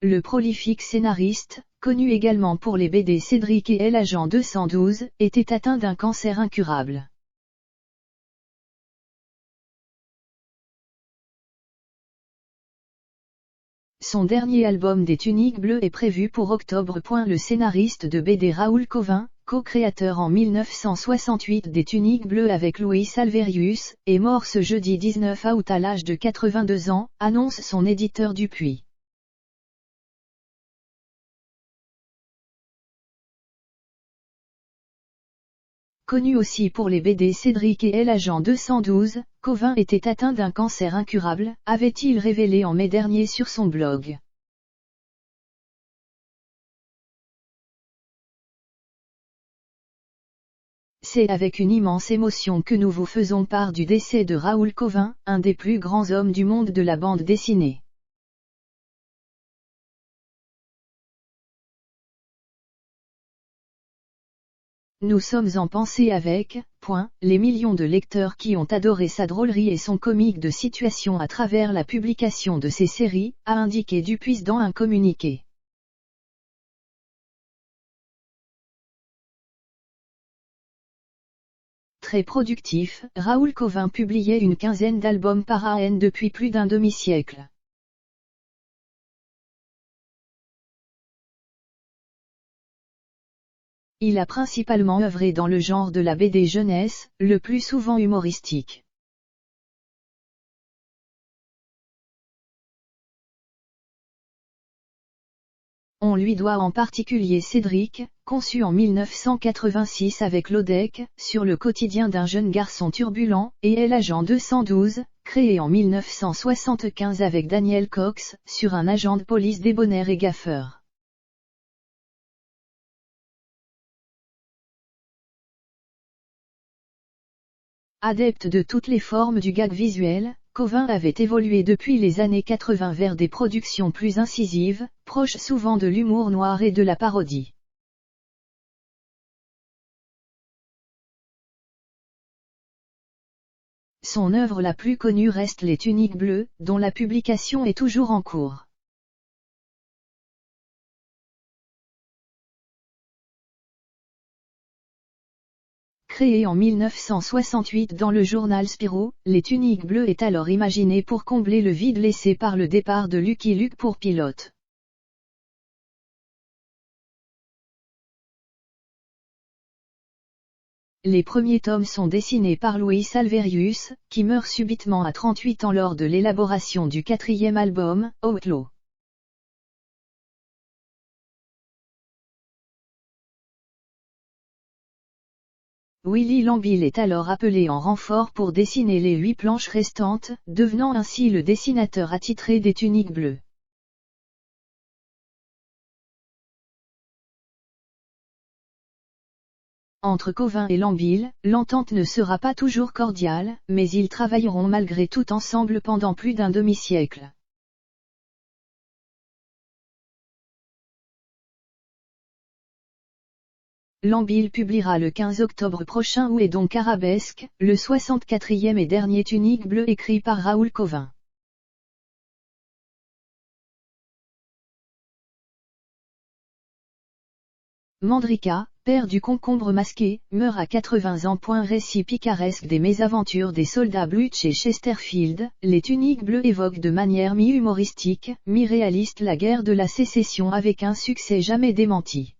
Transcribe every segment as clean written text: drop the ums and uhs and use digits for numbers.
le prolifique scénariste, connu également pour les BD Cédric et l'Agent 212, était atteint d'un cancer incurable. Son dernier album des Tuniques Bleues est prévu pour octobre. Le scénariste de BD Raoul Cauvin, co-créateur en 1968 des Tuniques Bleues avec Luis Alverius, est mort ce jeudi 19 août à l'âge de 82 ans, annonce son éditeur Dupuis. Connu aussi pour les BD Cédric et l'Agent 212, Cauvin était atteint d'un cancer incurable, avait-il révélé en mai dernier sur son blog. C'est avec une immense émotion que nous vous faisons part du décès de Raoul Cauvin, un des plus grands hommes du monde de la bande dessinée. Nous sommes en pensée avec, les millions de lecteurs qui ont adoré sa drôlerie et son comique de situation à travers la publication de ses séries, a indiqué Dupuis dans un communiqué. Très productif, Raoul Cauvin publiait une quinzaine d'albums par an depuis plus d'un demi-siècle. Il a principalement œuvré dans le genre de la BD jeunesse, le plus souvent humoristique. On lui doit en particulier Cédric, conçu en 1986 avec Lodec, sur le quotidien d'un jeune garçon turbulent, et l'Agent 212, créé en 1975 avec Daniel Cox, sur un agent de police débonnaire et gaffeur. Adepte de toutes les formes du gag visuel, Cauvin avait évolué depuis les années 80 vers des productions plus incisives, proches souvent de l'humour noir et de la parodie. Son œuvre la plus connue reste Les Tuniques Bleues, dont la publication est toujours en cours. Créé en 1968 dans le journal Spirou, Les Tuniques Bleues est alors imaginé pour combler le vide laissé par le départ de Lucky Luke pour Pilote. Les premiers tomes sont dessinés par Luis Alverius, qui meurt subitement à 38 ans lors de l'élaboration du 4e album, Outlaw. Willy Lambil est alors appelé en renfort pour dessiner les 8 planches restantes, devenant ainsi le dessinateur attitré des Tuniques Bleues. Entre Cauvin et Lambil, l'entente ne sera pas toujours cordiale, mais ils travailleront malgré tout ensemble pendant plus d'un demi-siècle. Lambil publiera le 15 octobre prochain Où est donc Arabesque, le 64e et dernier Tunique Bleue écrit par Raoul Cauvin. Mandrika, père du concombre masqué, meurt à 80 ans. Récit picaresque des mésaventures des soldats Bluch et Chesterfield, les Tuniques Bleues évoquent de manière mi-humoristique, mi-réaliste la guerre de la sécession avec un succès jamais démenti.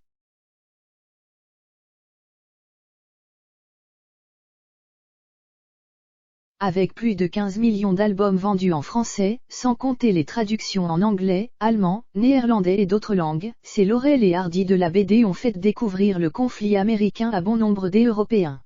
Avec plus de 15 millions d'albums vendus en français, sans compter les traductions en anglais, allemand, néerlandais et d'autres langues, ces Laurel et Hardy de la BD ont fait découvrir le conflit américain à bon nombre d'Européens.